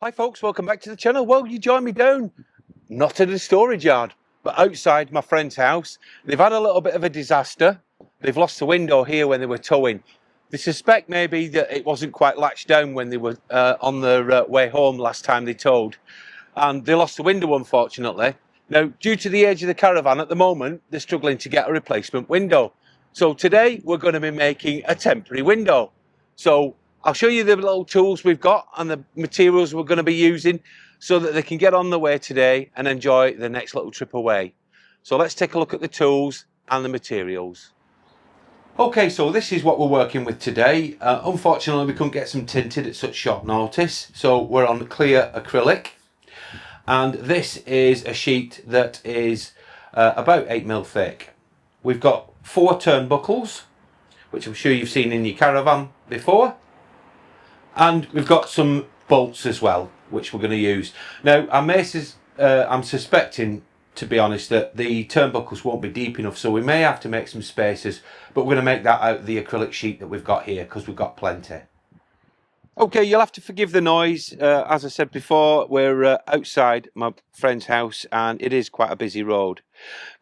Hi folks, welcome back to the channel. Well, you joined me down, not in a storage yard, but outside my friend's house. They've had a little bit of a disaster. They've lost the window here when they were towing. They suspect maybe that it wasn't quite latched down when they were on their way home last time they towed. And they lost the window, unfortunately. Now, due to the age of the Caravan at the moment, they're struggling to get a replacement window. So today we're going to be making a temporary window. So I'll show you the little tools we've got and the materials we're going to be using so that they can get on the way today and enjoy the next little trip away. So let's take a look at the tools and the materials. Okay, so this is what we're working with today. Unfortunately, we couldn't get some tinted at such short notice, so we're on clear acrylic. And this is a sheet that is about 8mm thick. We've got 4 turnbuckles, which I'm sure you've seen in your Caravan before. And we've got some bolts as well, which we're going to use. Now, I'm suspecting, to be honest, that the turnbuckles won't be deep enough, so we may have to make some spaces, but we're going to make that out of the acrylic sheet that we've got here, because we've got plenty. Okay, you'll have to forgive the noise. As I said before, we're outside my friend's house and it is quite a busy road.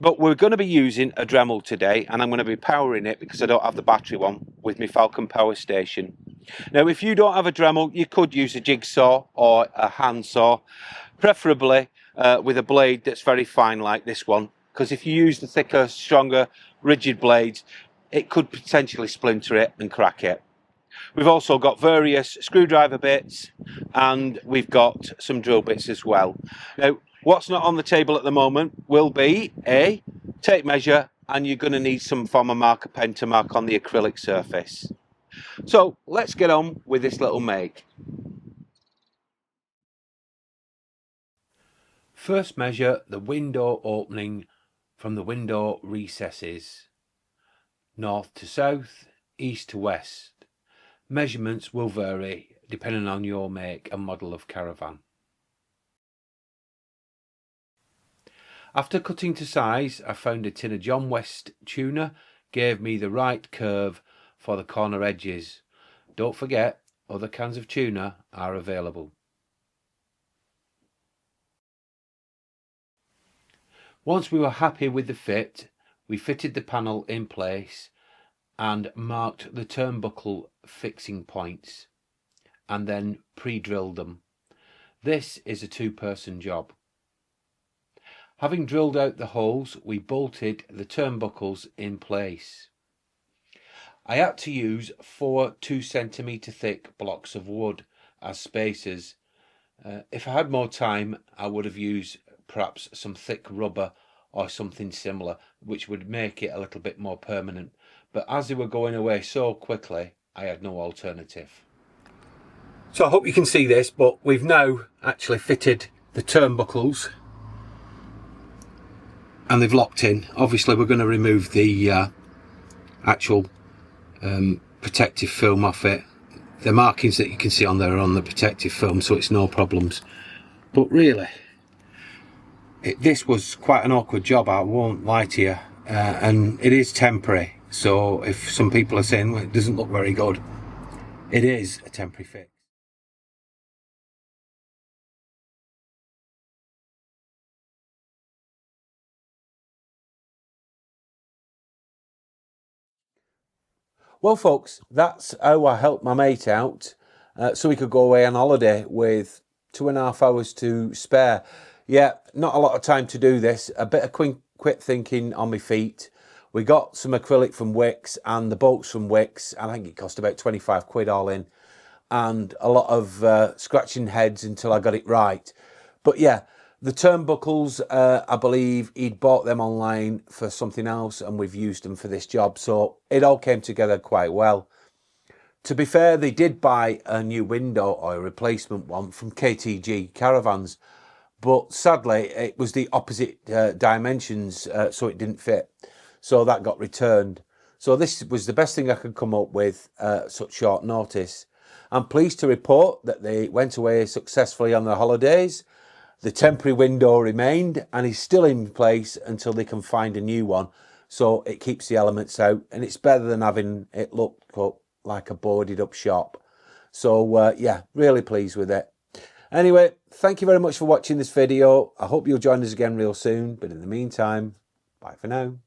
But we're going to be using a Dremel today, and I'm going to be powering it because I don't have the battery one with my Falcon power station. Now, if you don't have a Dremel, you could use a jigsaw or a handsaw, preferably with a blade that's very fine like this one, because if you use the thicker, stronger, rigid blades, it could potentially splinter it and crack it. We've also got various screwdriver bits and we've got some drill bits as well. Now, what's not on the table at the moment will be a tape measure, and you're going to need some form of marker pen to mark on the acrylic surface. So let's get on with this little make. First, measure the window opening from the window recesses, north to south, east to west. Measurements will vary depending on your make and model of Caravan. After cutting to size, I found a tin of John West tuna gave me the right curve for the corner edges. Don't forget, other cans of tuna are available. Once we were happy with the fit, we fitted the panel in place and marked the turnbuckle fixing points and then pre-drilled them. This is a 2-person job. Having drilled out the holes, we bolted the turnbuckles in place. I had to use 4 2cm thick blocks of wood as spacers. If I had more time, I would have used perhaps some thick rubber or something similar, which would make it a little bit more permanent. But as they were going away so quickly, I had no alternative. So I hope you can see this, but we've now actually fitted the turnbuckles and they've locked in. Obviously we're going to remove the actual protective film off it. The markings that you can see on there are on the protective film, so it's no problems. But really, this was quite an awkward job, I won't lie to you, and it is temporary. So if some people are saying, well, it doesn't look very good, it is a temporary fix. Well folks, that's how I helped my mate out so he could go away on holiday with 2.5 hours to spare. Yeah, not a lot of time to do this, a bit of quick thinking on my feet. We got some acrylic from Wicks and the bolts from Wicks. I think it cost about 25 quid all in, and a lot of scratching heads until I got it right. But yeah, the turnbuckles, I believe he'd bought them online for something else and we've used them for this job. So it all came together quite well. To be fair, they did buy a new window or a replacement one from KTG Caravans, but sadly it was the opposite dimensions, so it didn't fit. So that got returned. So this was the best thing I could come up with such short notice. I'm pleased to report that they went away successfully on their holidays. The temporary window remained and is still in place until they can find a new one. So it keeps the elements out and it's better than having it look like a boarded up shop. So yeah, really pleased with it. Anyway, thank you very much for watching this video. I hope you'll join us again real soon. But in the meantime, bye for now.